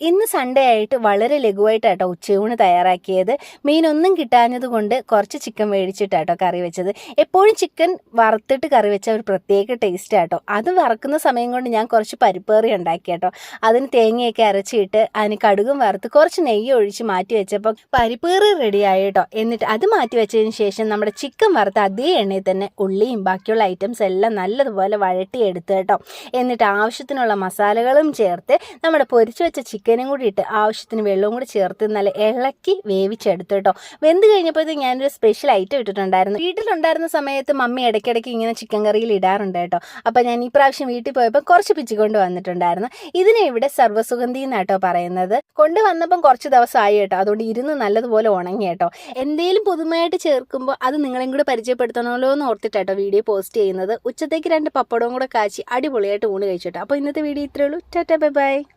ഇന്ന് സൺഡേ ആയിട്ട് വളരെ ലഘുവായിട്ടാട്ടോ ഉച്ചയൂണ് തയ്യാറാക്കിയത്. മീനൊന്നും കിട്ടാഞ്ഞത് കൊണ്ട് കുറച്ച് ചിക്കൻ മേടിച്ചിട്ടാട്ടോ കറി വെച്ചത്. എപ്പോഴും ചിക്കൻ വറുത്തിട്ട് കറി വെച്ച ഒരു പ്രത്യേക ടേസ്റ്റ് ആട്ടോ. അത് വറക്കുന്ന സമയം കൊണ്ട് ഞാൻ കുറച്ച് പരിപ്പേറി ഉണ്ടാക്കി കേട്ടോ. അതിന് തേങ്ങയൊക്കെ അരച്ചിട്ട് അതിന് കടുകും വറുത്ത് കുറച്ച് നെയ്യ് ഒഴിച്ച് മാറ്റി വെച്ചപ്പോൾ പരിപ്പേറി റെഡിയായി കേട്ടോ. എന്നിട്ട് അത് മാറ്റി വെച്ചതിന് ശേഷം നമ്മുടെ ചിക്കൻ വറുത്ത അതേ എണ്ണയിൽ തന്നെ ഉള്ളിയും ബാക്കിയുള്ള ഐറ്റംസ് എല്ലാം നല്ലതുപോലെ വഴട്ടിയെടുത്ത് കേട്ടോ. എന്നിട്ട് ആവശ്യത്തിനുള്ള മസാലകളും ചേർത്ത് നമ്മുടെ പൊരിച്ചു വെച്ച ചിക്കനും കൂടി ഇട്ട് ആവശ്യത്തിന് വെള്ളവും കൂടി ചേർത്ത് നല്ല ഇളക്കി വേവിച്ചെടുത്തു കേട്ടോ. വെന്ത് കഴിഞ്ഞപ്പോഴത്തേക്ക് ഞാനൊരു സ്പെഷ്യൽ ഐറ്റം ഇട്ടിട്ടുണ്ടായിരുന്നു. വീട്ടിലുണ്ടായിരുന്ന സമയത്ത് മമ്മി ഇടയ്ക്കിടയ്ക്ക് ഇങ്ങനെ ചിക്കൻ കറിയിൽ ഇടാറുണ്ട് കേട്ടോ. അപ്പോൾ ഞാൻ ഈ പ്രാവശ്യം വീട്ടിൽ പോയപ്പോൾ കുറച്ച് പിച്ചിക്കൊണ്ട് വന്നിട്ടുണ്ടായിരുന്നു. ഇതിനെ ഇവിടെ സർവ്വസുഗന്ധി എന്നാട്ടോ പറയുന്നത്. കൊണ്ടുവന്നപ്പം കുറച്ച് ദിവസമായി കേട്ടോ. അതുകൊണ്ട് ഇരുന്ന് നല്ലതുപോലെ ഉണങ്ങി കേട്ടോ. എന്തെങ്കിലും പുതുമയായിട്ട് ചേർക്കുമ്പോൾ അത് നിങ്ങളെയും കൂടെ പരിചയപ്പെടുത്തണമല്ലോ എന്ന് ഓർത്തിട്ടാട്ടോ വീഡിയോ പോസ്റ്റ് ചെയ്യുന്നത്. ഉച്ചത്തേക്ക് 2 പപ്പടവും കൂടെ കാച്ചി അടിപൊളിയായിട്ട് ഊണ് കഴിച്ചിട്ടോ. അപ്പോൾ ഇന്നത്തെ വീഡിയോ ഇത്രയേ ഉള്ളൂ. Tata bye bye.